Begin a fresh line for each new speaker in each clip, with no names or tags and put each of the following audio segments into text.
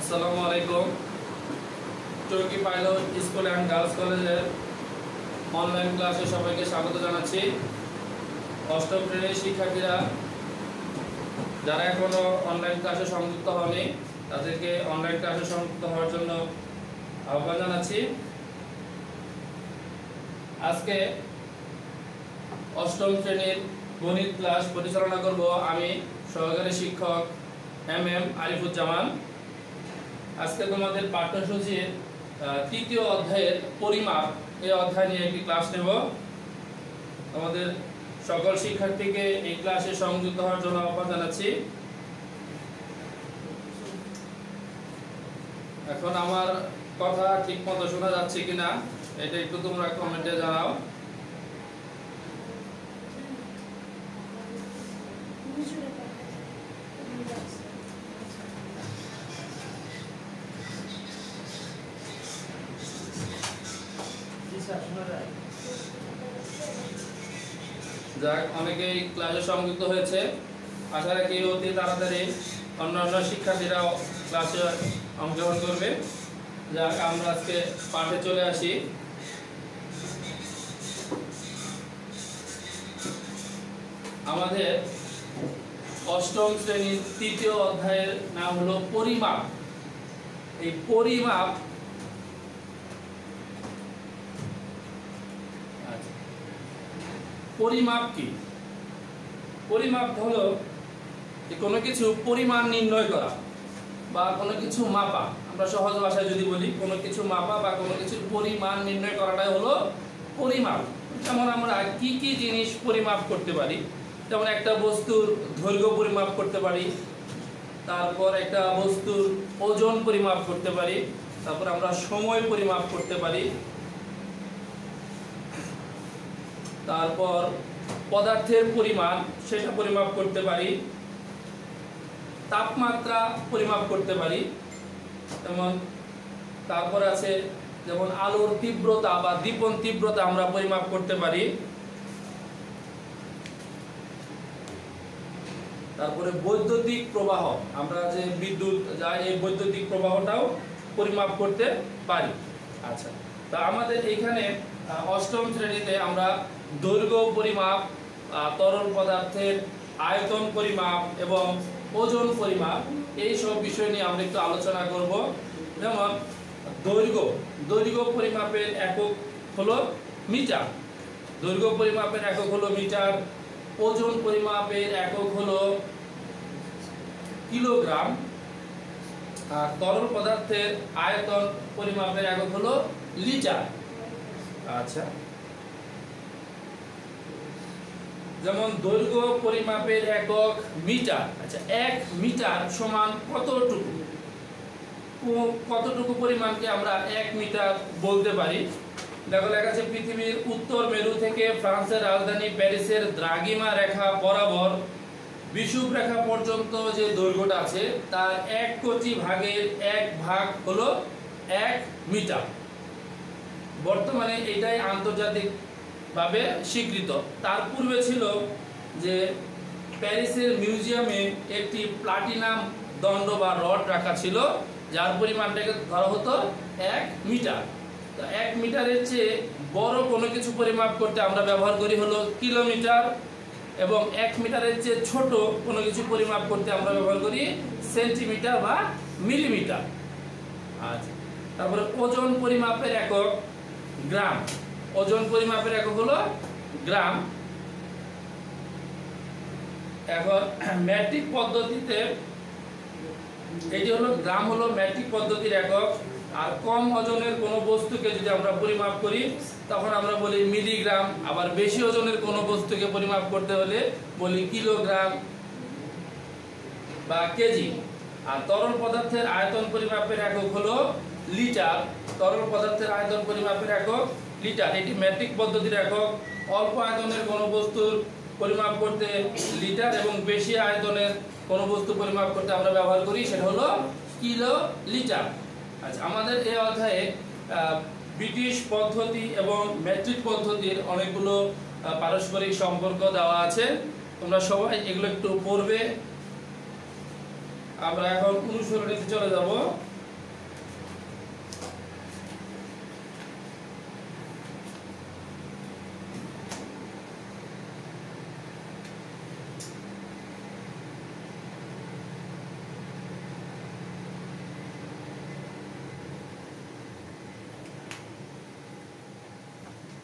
আসসালামু আলাইকুম। তুর্কি পাইলট স্কুল অ্যান্ড গার্লস কলেজের অনলাইন ক্লাসে সবাইকে স্বাগত জানাচ্ছি। অষ্টম শ্রেণীর শিক্ষার্থীরা যারা এখনো অনলাইন ক্লাসে সংযুক্ত হয়নি তাদেরকে অনলাইন ক্লাসে সংযুক্ত হওয়ার জন্য আহ্বান জানাচ্ছি। আজকে অষ্টম শ্রেণীর গণিত ক্লাস পরিচালনা করব আমি, সহকারী শিক্ষক এম আরিফুজ্জামান। আজকে তোমাদের পাঠ্যসূচির তৃতীয় অধ্যায়ের পরিমাপ এই অধ্যায় নিয়ে একটি ক্লাস নেব। তোমাদের সকল শিক্ষার্থীকে এই ক্লাসে সংযুক্ত হওয়ার জন্য আহ্বান জানাচ্ছি। এখন আমার কথা ঠিকমতো শোনা যাচ্ছে কিনা এটা একটু তোমরা কমেন্টে জানাও। যাক, অনেকেই ক্লাসে সংযুক্ত হয়েছে। আশা রাখি অতি তাড়াতাড়ি অন্যান্য শিক্ষার্থীরাও ক্লাসে অংশগ্রহণ করবে। যাক, আমরা আজকে পাঠে চলে আসি। আমাদের অষ্টম শ্রেণীর তৃতীয় অধ্যায়ের নাম হলো পরিমাপ। এই পরিমাপ পরিমাপ কি? পরিমাপ হলো কোনো কিছু পরিমাণ নির্ণয় করা বা কোনো কিছু মাপা। আমরা সহজ ভাষায় যদি বলি, কোনো কিছু মাপা বা কোনো কিছুর পরিমাণ নির্ণয় করাটাই হলো পরিমাপ। যেমন আমরা কি কি জিনিস পরিমাপ করতে পারি, যেমন একটা বস্তুর দৈর্ঘ্য পরিমাপ করতে পারি, তারপর একটা বস্তুর ওজন পরিমাপ করতে পারি, তারপর আমরা সময় পরিমাপ করতে পারি, তারপর পদার্থের পরিমাণ সেটা পরিমাপ করতে পারি, তাপমাত্রা পরিমাপ করতে পারি, যেমন তারপর আছে যেমন আলোর তীব্রতা বা দীপন তীব্রতা আমরা পরিমাপ করতে পারি। তারপরে বৈদ্যুতিক প্রবাহ, আমরা যে বিদ্যুৎ যায় এই বৈদ্যুতিক প্রবাহটাও পরিমাপ করতে পারি। আচ্ছা, তা আমাদের এখানে অষ্টম শ্রেণীতে আমরা দৈর্ঘ্য পরিমাপ, তরল পদার্থের আয়তন পরিমাপ এবং ওজন পরিমাপ এই সব বিষয় নিয়ে আমরা একটু আলোচনা করব। যেমন দৈর্ঘ্য পরিমাপের একক হলো মিটার, দৈর্ঘ্য পরিমাপের একক হলো মিটার, ওজন পরিমাপের একক হলো কিলোগ্রাম, আর তরল পদার্থের আয়তন পরিমাপের একক হলো লিটার। আচ্ছা, যেমন দৈর্ঘ্য পরিমাপের একক মিটার। আচ্ছা, 1 মিটার সমান কতটুকু পরিমাণকে আমরা 1 মিটার বলতে পারি? দেখো, লেখা আছে পৃথিবীর উত্তর মেরু থেকে ফ্রান্সের রাজধানী প্যারিসের দ্রাঘিমা রেখা বরাবর বিষুব রেখা পর্যন্ত যে দৈর্ঘ্যটা আছে তার 1 কোটি ভাগের 1 ভাগ হলো 1 মিটার। বর্তমানে এটাই আন্তর্জাতিক ভাবে স্বীকৃত। তার পূর্বে ছিল যে প্যারিসের মিউজিয়ামে একটি প্লাটিনাম দণ্ড বা রড রাখা ছিল, যার পরিমাণটাকে ধরা হতো 1 মিটার। তো 1 মিটারের চেয়ে বড় কোনো কিছু পরিমাপ করতে আমরা ব্যবহার করি হলো কিলোমিটার, এবং 1 মিটারের চেয়ে ছোট কোনো কিছু পরিমাপ করতে আমরা ব্যবহার করি সেন্টিমিটার বা মিলিমিটার। আচ্ছা, তারপরে ওজন পরিমাপের একক গ্রাম। ওজন পরিমাপের একক হলো গ্রাম। এখন ম্যাট্রিক পদ্ধতিতে এটি হলো গ্রাম, হলো ম্যাট্রিক পদ্ধতির একক। আর কম ওজনের কোনো বস্তুকে যদি আমরা পরিমাপ করি তখন আমরা বলি মিলিগ্রাম। আবার বেশি ওজনের কোনো বস্তুকে পরিমাপ করতে হলে বলি কিলোগ্রাম বা কেজি। আর তরল পদার্থের আয়তন পরিমাপের একক হলো লিটার। তরল পদার্থের আয়তন পরিমাপের একক লিটার, এটি ম্যাট্রিক পদ্ধতির একক। অল্প আয়তনের কোনো বস্তুর পরিমাপ করতে লিটার, এবং বেশি আয়তনের কোনো বস্তু পরিমাপ করতে আমরা ব্যবহার করি সেটা হলো কিলো লিটার। আচ্ছা, আমাদের এই অধ্যায়ে ব্রিটিশ পদ্ধতি এবং ম্যাট্রিক পদ্ধতির অনেকগুলো পারস্পরিক সম্পর্ক দেওয়া আছে। তোমরা সবাই এগুলো একটু পড়বে। আমরা এখন অনুসরণীতে চলে যাব।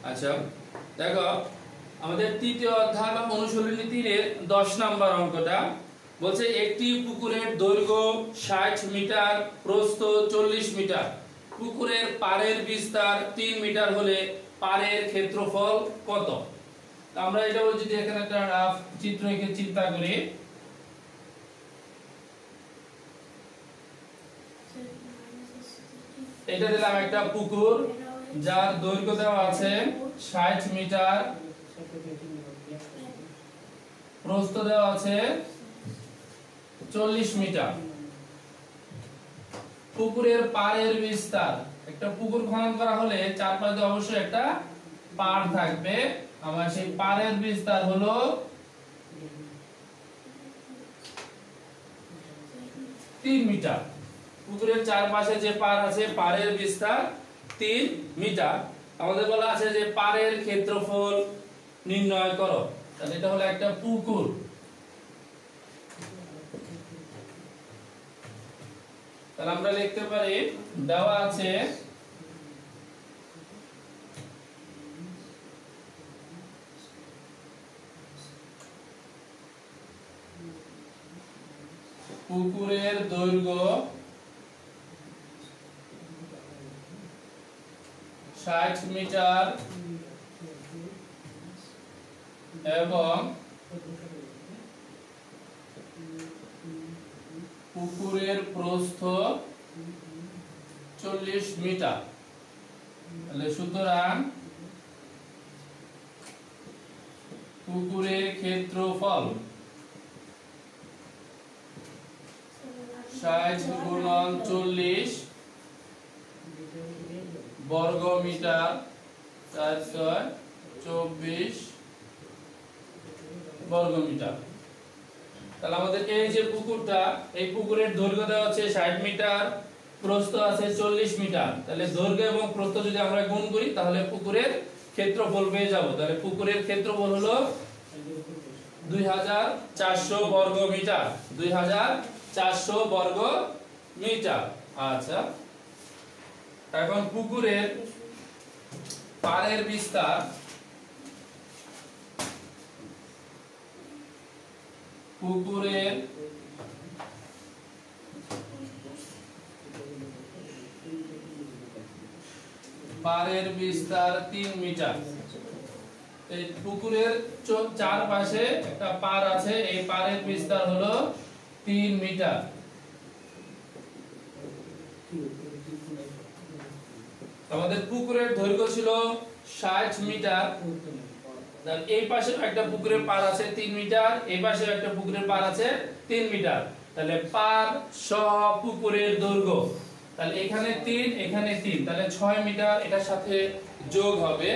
আচ্ছা দেখো আমাদের তৃতীয় অধ্যায় বা অনুশীলনী 3-এর 10 নম্বর অঙ্কটা বলছে একটি পুকুরের দৈর্ঘ্য 60 মিটার, প্রস্থ 40 মিটার, পুকুরের পাড়ের বিস্তার 3 মিটার হলে পাড়ের ক্ষেত্রফল কত? আমরা এটা যদি এখানে একটা রাফ চিত্র এঁকে চিন্তা করি, এটা দিলাম একটা পুকুর যার দৈর্ঘ্য দেওয়া আছে 60 মিটার, প্রস্থ দেওয়া আছে 40 মিটার। পুকুরের পাড়ের বিস্তার, একটা পুকুর খনন করা হলে চারপাশে অবশ্যই একটা পাড় থাকবে, আমার সেই পাড়ের বিস্তার হলো 3 মিটার। পুকুরের চারপাশে যে পাড় আছে পাড়ের বিস্তার 3 মিটার। আমাদের বলা আছে যে পাড়ের ক্ষেত্রফল নির্ণয় করো। তাহলে এটা হলো একটা পুকুর, তাহলে আমরা লিখতে পারি দেওয়া আছে পুকুরের দৈর্ঘ্য 60 মিটার এবং পুকুরের প্রস্থ 40 মিটার। তাহলে সুতরাং পুকুরের ক্ষেত্রফল 60 গুণন 40 বর্গ মিটার, 424 বর্গ মিটার। তাহলে আমাদের এই যে পুকুরটা, এই পুকুরের দৈর্ঘ্য দেওয়া আছে 60 মিটার, প্রস্থ আছে 40 মিটার। তাহলে দৈর্ঘ্য এবং প্রস্থ যদি আমরা গুণ করি তাহলে পুকুরের ক্ষেত্রফল পেয়ে যাব। তাহলে পুকুরের ক্ষেত্রফল হলো 2400 বর্গ মিটার, 2400 বর্গ মিটার। আচ্ছা এখন পুকুরের পাড়ের বিস্তার, পুকুরের পাড়ের বিস্তার 3 মিটার। এই পুকুরের চারপাশে একটা পাড় আছে, এই পাড়ের বিস্তার হলো 3 মিটার। আমাদের পুকুরের দৈর্ঘ্য ছিল 60 মিটার, এই পাশে একটা পুকুরের পাড় আছে 3 মিটার, এই পাশে একটা পুকুরের পাড় আছে 3 মিটার। তাহলে পাড় সহ পুকুরের দৈর্ঘ্য, তাহলে এখানে 3 এখানে 3, তাহলে 6 মিটার এটার সাথে যোগ হবে।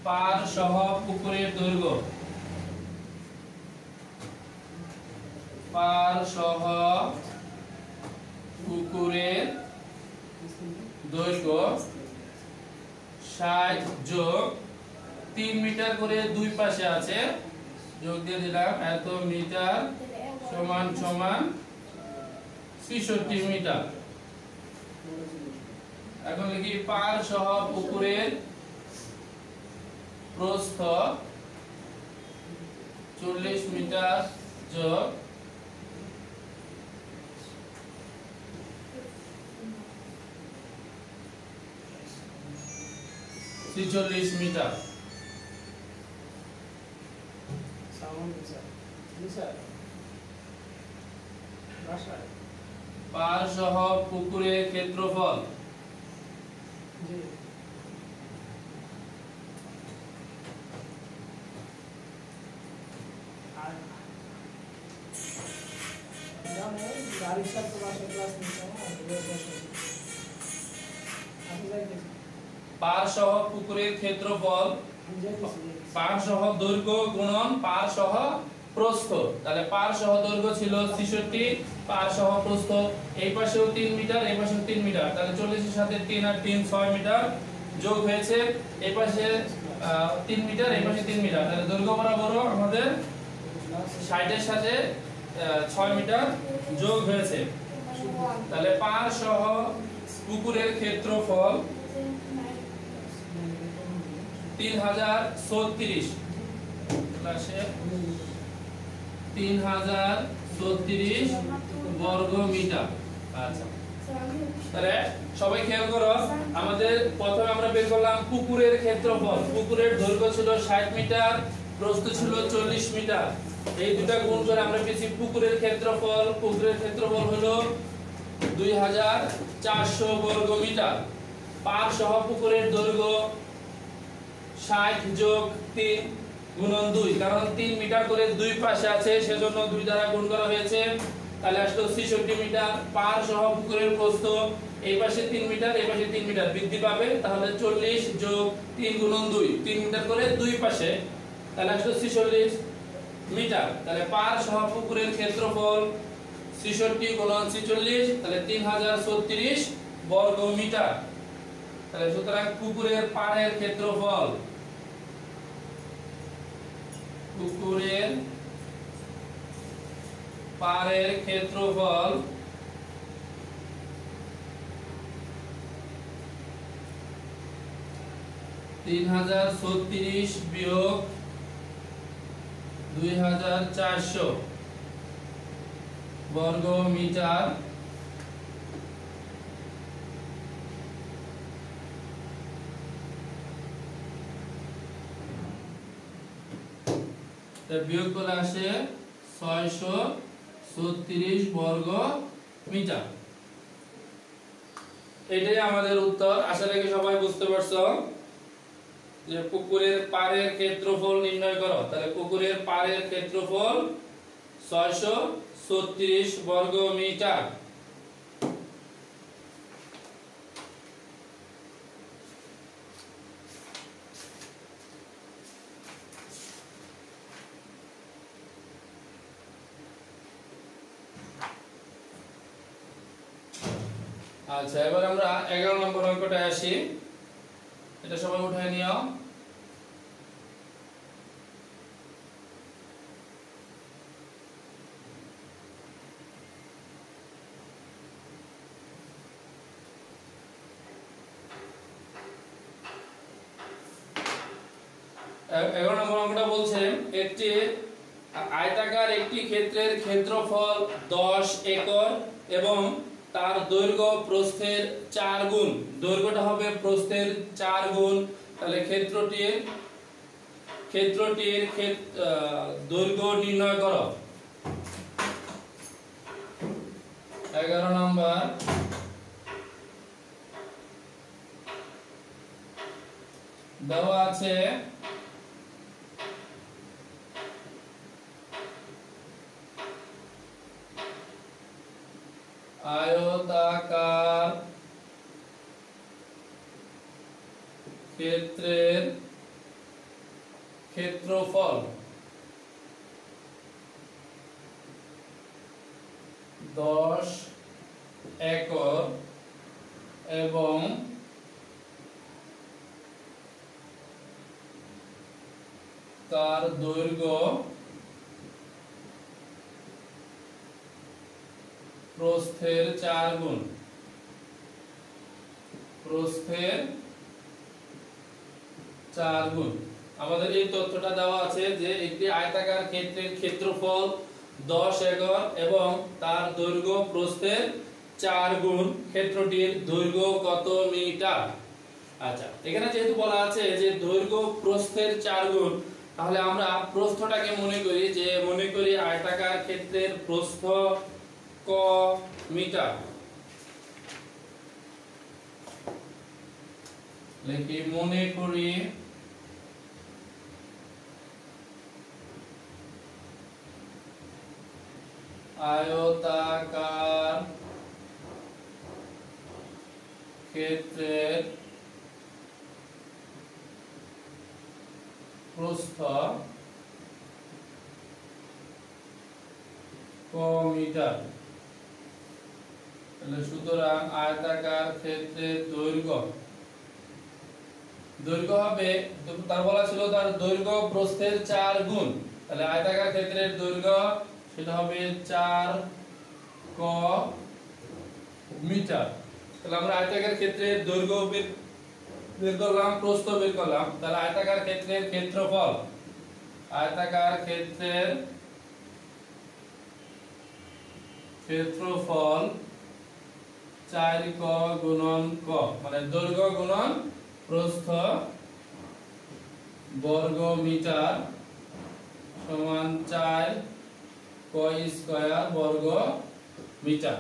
পাড় সহ পুকুরের দৈর্ঘ্য, পাড় সহ পুকুরের দৈর্ঘ্য 60 যোগ 3 মিটার করে দুই পাশে আছে, যোগ দিয়ে দিলাম, এত মিটার সমান সমান 66 মিটার। এখন লিখি পাড় সহ পুকুরের প্রস্থ 40 মিটার যোগ 46 মিটার। পাড় সহ পুকুরের ক্ষেত্রফল, পাড় সহ পুকুরের ক্ষেত্রফল, পাড় সহ দৈর্ঘ্য গুণন পাড় সহ প্রস্থ। তাহলে পাড় সহ দৈর্ঘ্য ছিল 66, পাড় সহ প্রস্থ এই পাশেও 3 মিটার এই পাশেও 3 মিটার, তাহলে 40 এর সাথে 3 আর 3 6 মিটার যোগ হয়েছে, এই পাশে 3 মিটার এই পাশে 3 মিটার, তাহলে দৈর্ঘ্য বরাবর আমাদের 60 এর সাথে 6 মিটার যোগ হয়েছে। তাহলে পাড় সহ পুকুরের ক্ষেত্রফল 3036 ক্লাসে 3036 বর্গ মিটার। আচ্ছা, তাহলে সবাই খেয়াল করো, আমাদের প্রথমে আমরা বের করলাম পুকুরের ক্ষেত্রফল। পুকুরের দৈর্ঘ্য ছিল 60 মিটার, প্রস্থ ছিল 40 মিটার। এই দুটো গুণ করে আমরা পেয়েছি পুকুরের ক্ষেত্রফল। পুকুরের ক্ষেত্রফল হলো 2400 বর্গ মিটার। পার সহ পুকুরের দৈর্ঘ্য 60 যোগ 3 গুণন 2, কারণ 3 মিটার করে দুই পাশে আছে সেজন্য 2 দ্বারা গুণ করা হয়েছে, তাহলে আসলো 66 মিটার। পার সহ পুকুরের প্রস্থ এই পাশে 3 মিটার, এই পাশে 3 মিটার বৃদ্ধি পাবে, তাহলে 40 যোগ 3 গুণন 2, 3 মিটার করে দুই পাশে, তাহলে আসলো 46 মিটার। তাহলে পার সহ পুকুরের ক্ষেত্রফল 66 গুণন 46, তাহলে 3036 বর্গ মিটার। তাহলে সুতরাং পুকুরের পাড়ের ক্ষেত্রফল, পুকুরের পাড়ের ক্ষেত্রফল 3036 বিয়োগ 2400 বর্গ মিটার। বিয়োগ করে আসে 636 বর্গ মিটার। এটাই আমাদের উত্তর। আশা রাখি সবাই বুঝতে পারছো যে পুকুরের পাড়ের ক্ষেত্রফল নির্ণয় করো। তাহলে পুকুরের পাড়ের ক্ষেত্রফল 636 বর্গ মিটার। আচ্ছা, এবার আমরা 11 নম্বর অঙ্কটায় আসি। এটা সবাই উঠায় নিও। এগারো নম্বর অঙ্কটা বলছে একটি আয়তাকার একটি ক্ষেত্রের ক্ষেত্রফল 10 একর এবং তার দৈর্ঘ্য প্রস্থের 4 গুণ। দৈর্ঘ্যটা হবে প্রস্থের 4 গুণ। তাহলে ক্ষেত্রটির দৈর্ঘ্য নির্ণয় করো। 11 নম্বর দেওয়া আছে আয়তাকার ক্ষেত্রের ক্ষেত্রফল 10 একর এবং তার দৈর্ঘ্য প্রস্থের 4 গুণ। প্রস্থের 4 গুণ। আমাদের এই তথ্যটা দেওয়া আছে যে একটি আয়তাকার ক্ষেত্রের ক্ষেত্রফল 10 একর এবং তার দৈর্ঘ্য প্রস্থের 4 গুণ। ক্ষেত্রটির দৈর্ঘ্য কত মিটার? আচ্ছা, এখানে যেহেতু বলা আছে যে দৈর্ঘ্য প্রস্থের 4 গুণ, তাহলে আমরা প্রস্থটাকে মনে করি আয়তাকার ক্ষেত্রের প্রস্থ ক মিটার। লিখি মনে করি আয়তাকার ক্ষেত্রের প্রস্থ ক মিটার। তাহলে সুতরাং আয়তাকার ক্ষেত্রের দৈর্ঘ্য হবে, তার বলা ছিল তার দৈর্ঘ্য প্রস্থের 4 গুণ। তাহলে আয়তাকার ক্ষেত্রের দৈর্ঘ্য সেটা হবে 4 ক মিটার। তাহলে আমরা আয়তাকার ক্ষেত্রের দৈর্ঘ্য বের করলাম, প্রস্থ বের করলাম, তাহলে আয়তাকার ক্ষেত্রের ক্ষেত্রফল, আয়তাকার ক্ষেত্রের ক্ষেত্রফল 4 ক গুণন ক, মানে দৈর্ঘ্য গুণন প্রস্থ বর্গ মিটার সমান 4 ক স্কয়ার বর্গ মিটার।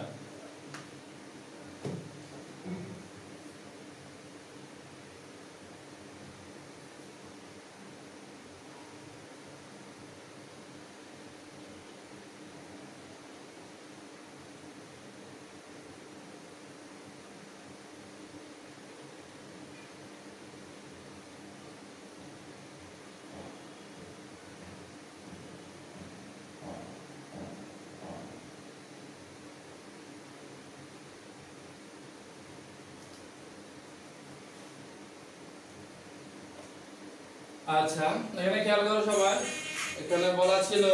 আচ্ছা, এখানে খেয়াল করো সবাই, এখানে বলা ছিল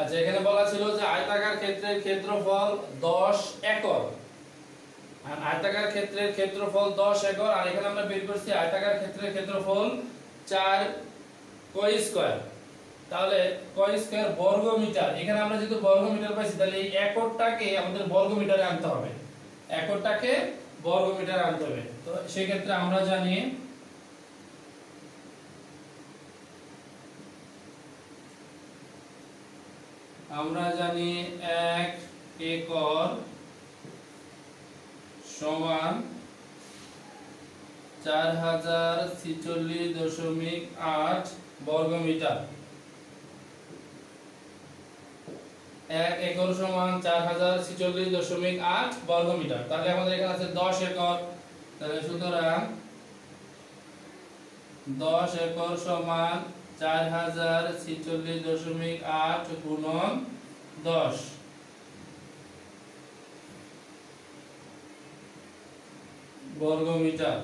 আচ্ছা, এখানে বলা ছিল যে আয়তাকার ক্ষেত্রের ক্ষেত্রফল 10 একর, আর আয়তাকার ক্ষেত্রের ক্ষেত্রফল 10 একর, আর এখানে আমরা বের করছি আয়তাকার ক্ষেত্রের ক্ষেত্রফল 4 ক স্কয়ার। তাহলে ক স্কয়ার বর্গ মিটার, এখানে আমরা যেহেতু বর্গ মিটার পাইছি, তাহলে এই একরটাকে আমাদের বর্গ মিটারে আনতে হবে, একরটাকে বর্গ মিটারে আনতে হবে। তো সেই ক্ষেত্রে আমরা জানি আমরা জানি 1 একর সমান 4046.8 বর্গ মিটার। 1 একর সমান 4046.8 বর্গ মিটার। তাহলে আমাদের এখানে আছে 10 একর, তাহলে সুতরাং 10 একর সমান 4046.8 গুণন 10 বর্গ মিটার।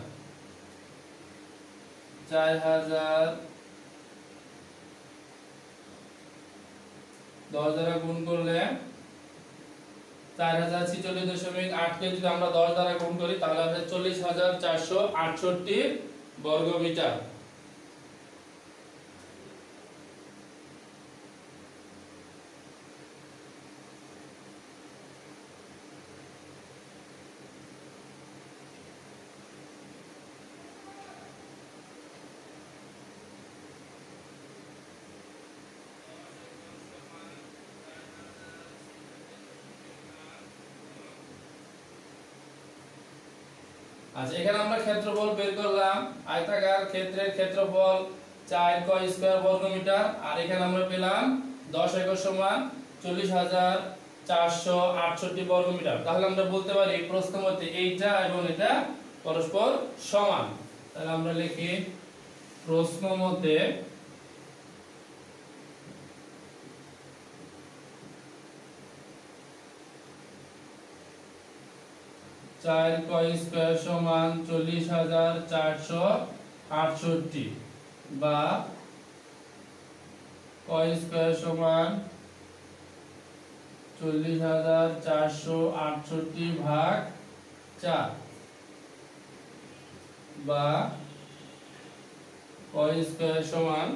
4000 10 দ্বারা গুণ করলে 4046.8 কে যদি আমরা 10 দ্বারা গুণ করি তাহলে হবে 40,468 বর্গ মিটার। আচ্ছা, এখানে আমরা ক্ষেত্রফল বের করলাম, আয়তাকার ক্ষেত্রের ক্ষেত্রফল 4 ক স্কয়ার বর্গ মিটার, আর এখানে আমরা পেলাম 10 একর সমান 40,468 বর্গ মিটার। তাহলে আমরা বলতে পারি প্রশ্নের মধ্যে এইটা এবং এটা পরস্পর সমান। তাহলে আমরা লিখি প্রশ্ন মধ্যে 4 ক স্কয়ার সমান 40,468 বা ক স্কয়ার সমান 40,468 ভাগ 4 বা ক স্কয়ার সমান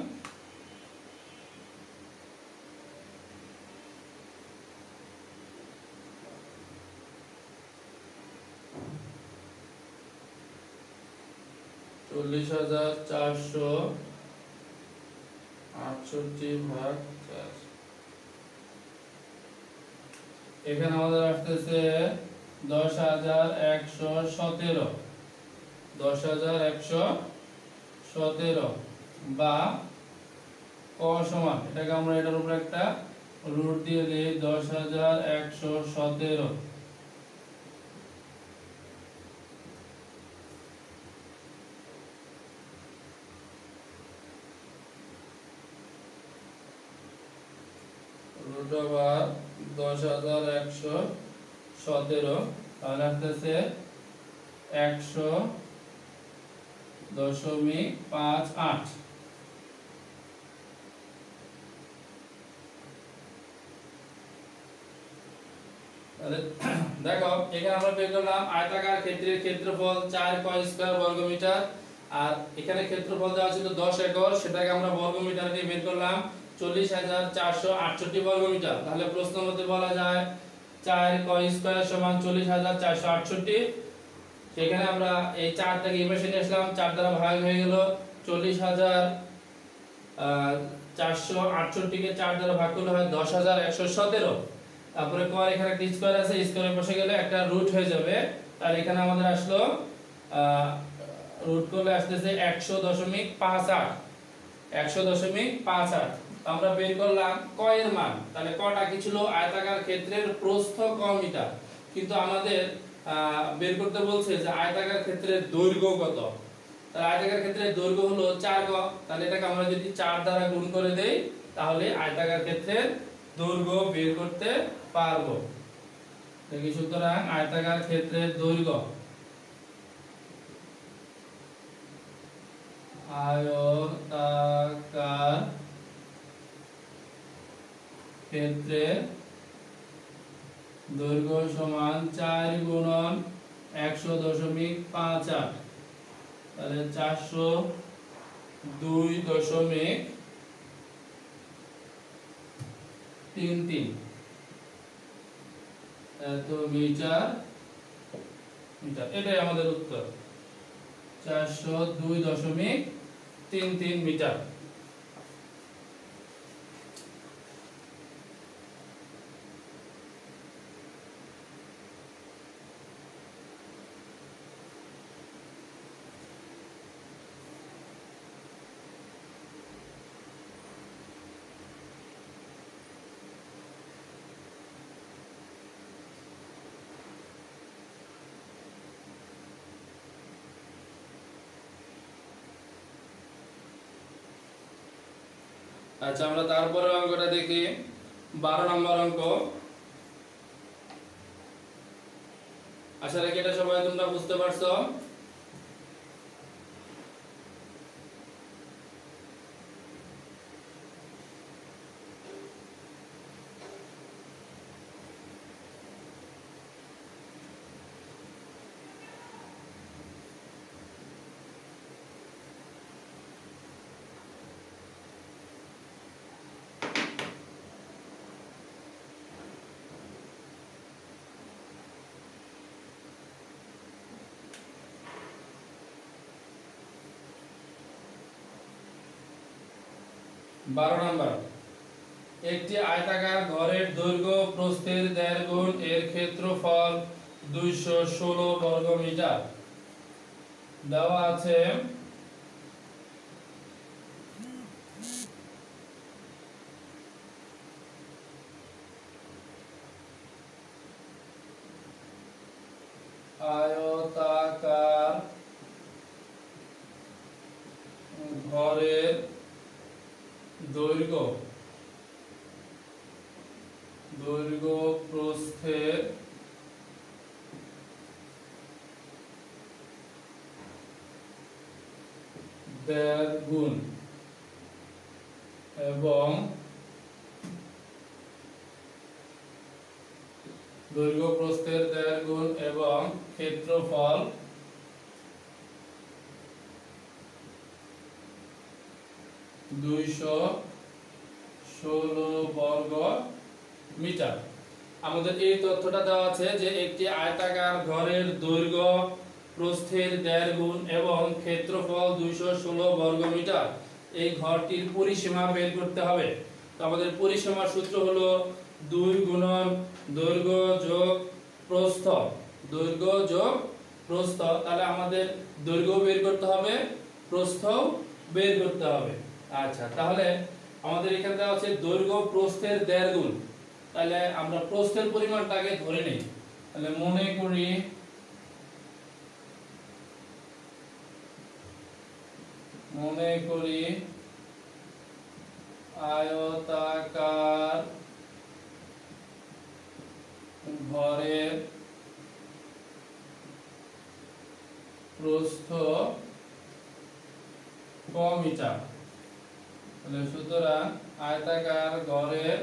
40,468 ভাগ 4। এখানে আমাদের আসতেছে 10,117, 10,117 বা ক সমান এটাকে আমরা এটার উপর একটা রুট দিয়ে দেই 10,117। রুট ওভার 10,117 তাহলে আসতেছে 100.58। দেখো এখানে আমরা বের করলাম আয়তাকার ক্ষেত্রের ক্ষেত্রফল 4 ক স্কয়ার বর্গমিটার, আর এখানে ক্ষেত্রফল দেওয়া ছিল 10 একর, সেটাকে আমরা বর্গমিটারে দিয়ে বের করলাম 40,468 বর্গমিটার। তাহলে প্রশ্ন মতে বলা যায় 4 ক স্কয়ার সমান 40,468। সেখানে আমরা এই 4 টাকে এই পাশে নিয়ে আসলাম, 4 দ্বারা ভাগ হয়ে গেল 40,468 কে 4 দ্বারা ভাগ করলে হয় 10,117। তারপরে ক এখানে একটা স্কয়ার আছে, স্কয়ারের পাশে গেলে একটা রুট হয়ে যাবে, তাহলে এখানে আমাদের আসলো রুট করলে আসতেছে 100.58। 100.58 আমরা বের করলাম ক এর মান। তাহলে কটা কি ছিল? আয়তাকার ক্ষেত্রের প্রস্থ ক মিটার, কিন্তু আমাদের বের করতে বলছে যে আয়তাকার ক্ষেত্রের দৈর্ঘ্য কত। তাহলে আয়তাকার ক্ষেত্রের দৈর্ঘ্য হলো 4 গ। তাহলে এটাকে আমরা যদি 4 দ্বারা গুণ করে দেই তাহলে আয়তাকার ক্ষেত্রের দৈর্ঘ্য বের করতে পারবো। দেখি সুতরাং আয়তাকার ক্ষেত্রের দৈর্ঘ্য, আয়তাকার ক্ষেত্রের দৈর্ঘ্য সমান 4 গুণন 100.58। তাহলে 402.33 এত মিটার। এটাই আমাদের উত্তর, 402.33 মিটার। আচ্ছা, আমরা তারপরে অঙ্কটা দেখি, 12 নম্বর অঙ্ক। আশা রাখি এটা সবাই তোমরা বুঝতে পারছো। বারো নম্বর, একটি আয়তাকার ঘরের দৈর্ঘ্য প্রস্থের 1.5 গুণ এর ক্ষেত্রফল 216 বর্গ মিটার দেওয়া আছে। আয়তাকার ঘরের দৈর্ঘ্য প্রস্থের 1.5 গুণ এবং দৈর্ঘ্য প্রস্থের 1.5 গুণ এবং ক্ষেত্রফল 216 বর্গ মিটার। আমাদের এই তথ্যটা দেওয়া আছে যে একটি আয়তাকার ঘরের দৈর্ঘ্য প্রস্থের 1.5 গুণ এবং ক্ষেত্রফল 216 বর্গ মিটার। এই ঘরটির পরিসীমা বের করতে হবে। তো আমাদের পরিসীমার সূত্র হলো 2 গুণন দৈর্ঘ্য যোগ প্রস্থ, দৈর্ঘ্য যোগ প্রস্থ। তাহলে আমাদের দৈর্ঘ্য বের করতে হবে, প্রস্থ বের করতে হবে। আচ্ছা, তাহলে আমাদের এখানে দেওয়া আছে দৈর্ঘ্য প্রস্থের 1.5 গুণ। তাহলে আমরা প্রস্থের পরিমাণটা আগে ধরে নেই। তাহলে মনে করি আয়তাকার ঘরের প্রস্থ ক মিটার। তাহলে সুতরাং আয়তাকার ঘরের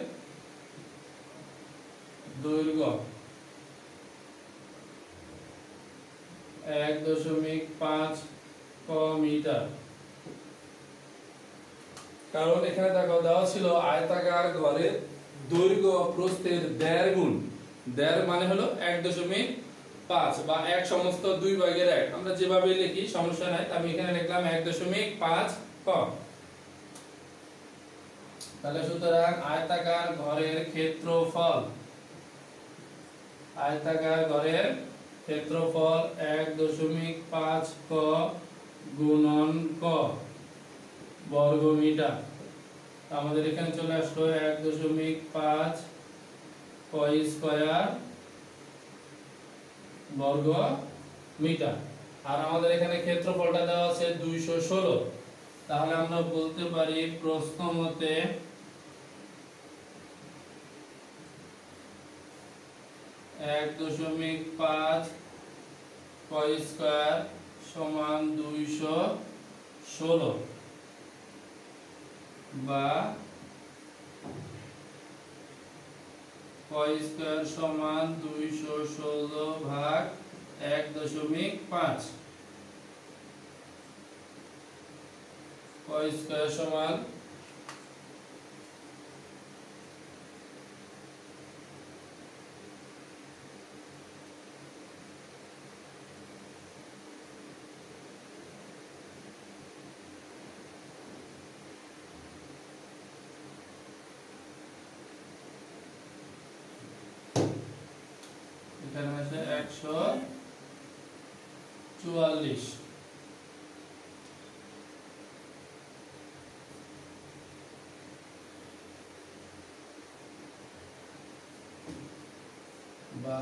দৈর্ঘ্য 1.5 ক মিটার। কারণ এখানে দেখো দেওয়া ছিল আয়তাকার ঘরের দৈর্ঘ্য প্রস্থের 1.5 গুণ। 1.5 মানে হলো 1.5 বা 1 সমস্ত 2 ভাগের 1, আমরা যেভাবে লিখি সমস্যা নাই। আমি এখানে লিখলাম 1.5 ক। তাহলে সুতরাং আয়তাকার ঘরের ক্ষেত্রফল 1.5 ক গুণন ক বর্গ মিটার। আমাদের এখানে চলে আসলো 1.5 ক স্কয়ার বর্গ মিটার। আর আমাদের এখানে ক্ষেত্রফলটা দেওয়া আছে 216। তাহলে আমরা বলতে পারি প্রশ্ন মতে 1.5 ক স্কয়ার সমান 216 বা ক স্কয়ার সমান 216 ভাগ 1.5। ক স্কয়ার সমান এখানে আছে 144 বা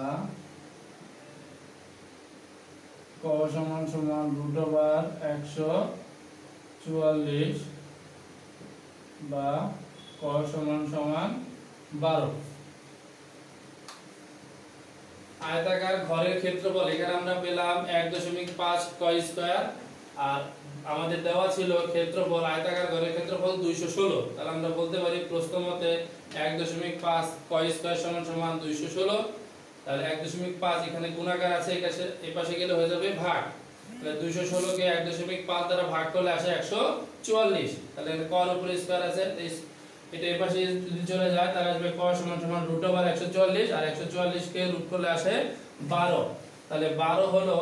ক সমান সমান √144 বা ক সমান সমান 12। আয়তাকার ঘরের ক্ষেত্রফল এখানে আমরা পেলাম 1.5 ক স্কয়ার, আর আমাদের দেওয়া ছিল ক্ষেত্রফল আয়তাকার ঘরের ক্ষেত্রফল 216। তাহলে আমরা বলতে পারি প্রশ্ন মতে 1.5 ক স্কয়ার সমান সমান 216। তাহলে 1.5 এখানে গুণাকার আছে, এই পাশে গেলে হয়ে যাবে ভাগ। তাহলে 216 কে 1.5 দ্বারা ভাগ করলে আসে 144। তাহলে ক এর উপরে স্কয়ার আছে, এটা এই পাশে যদি চলে যায় তাহলে আসবে ক সমান সমান √144, আর 144 কে রুট করলে আসে 12। তাহলে 12 হলো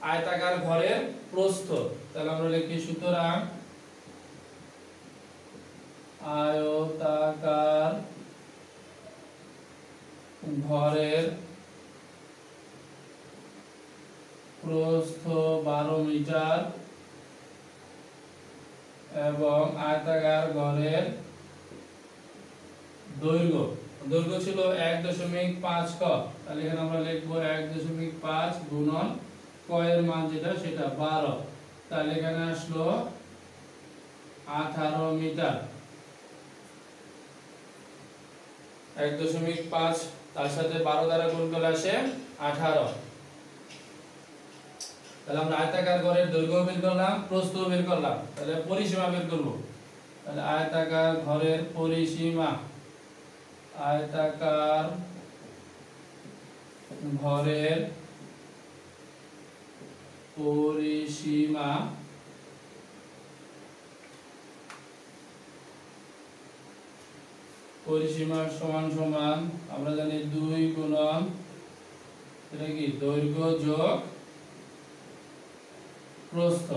আয়তাকার ঘরের প্রস্থ। তাহলে আমরা লিখি সুতরাং আয়তাকার ঘরের প্রস্থ 12 মিটার এবং আয়তাকার ঘরের দৈর্ঘ্য ছিল 1.5 ক। তাহলে এখানে আমরা লিখব 1.5 গুণন ক এর মান যেটা সেটা 12। তাহলে এখানে আসলো 18 মিটার। 1.5 তার সাথে 12 দ্বারা গুণ করলে আসে 18। তাহলে আমরা আয়তাকার ঘরের দৈর্ঘ্য বের করলাম, প্রস্থ বের করলাম। তাহলে পরিসীমা বের করব। তাহলে আয়তাকার ঘরের পরিসীমা, আয়তাকার ঘরের পরিসীমা সমান সমান আমরা জানি 2 গুণন এটা কি দৈর্ঘ্য যোগ প্রস্থ।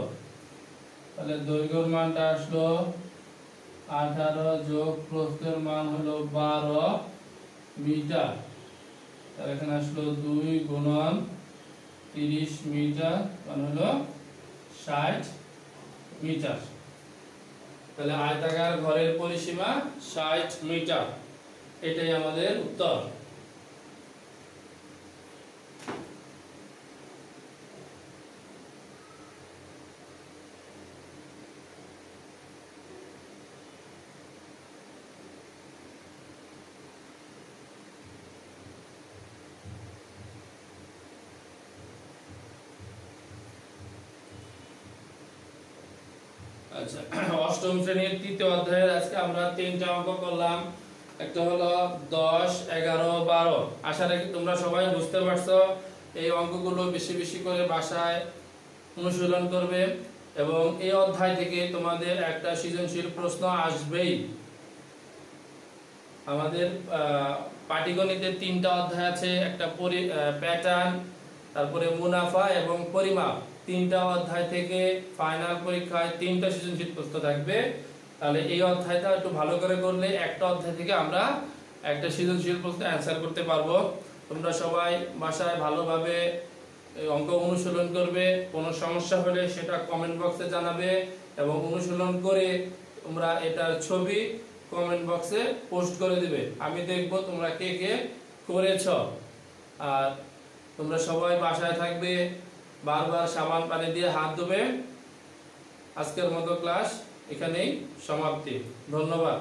তাহলে দৈর্ঘ্যের মানটা আসলো 18 যোগ প্রস্থের মান হলো 12 মিটার। তাহলে এখানে আসলো 2 গুণন 30 মিটার, মানে হলো 60 মিটার। তাহলে আয়তাকার ঘরের পরিসীমা 60 মিটার, এটাই আমাদের উত্তর। আচ্ছা, অষ্টম শ্রেণীর তৃতীয় অধ্যায়ের আজকে আমরা 3টা অঙ্ক করলাম। একটা হলো 10, 11, 12। আশা রাখি তোমরা সবাই বুঝতে পারছো। এই অঙ্কগুলো বেশি বেশি করে বাসায় অনুশীলন করবে এবং এই অধ্যায় থেকে তোমাদের একটা সৃজনশীল প্রশ্ন আসবেই। আমাদের পাটিগণিতের 3টা অধ্যায় আছে, একটা প্যাটার্ন, তারপরে মুনাফা এবং পরিমাপ। 3টা অধ্যায় থেকে ফাইনাল পরীক্ষায় 3টা সৃজনশীল প্রশ্ন থাকবে। তাহলে এই অধ্যায়টা একটু ভালো করে করলে একটা অধ্যায় থেকে আমরা একটা সৃজনশীল প্রশ্ন অ্যান্সার করতে পারবো। তোমরা সবাই বাসায় ভালোভাবে অঙ্ক অনুশীলন করবে। কোনো সমস্যা হলে সেটা কমেন্ট বক্সে জানাবে এবং অনুশীলন করে তোমরা এটার ছবি কমেন্ট বক্সে পোস্ট করে দিবে। আমি দেখব তোমরা কে কে করেছো। আর তোমরা সবাই বাসায় থাকবে, বারবার সাবান পানি দিয়ে হাত ধোবে। আজকের মতো ক্লাস এখানেই সমাপ্তি। ধন্যবাদ।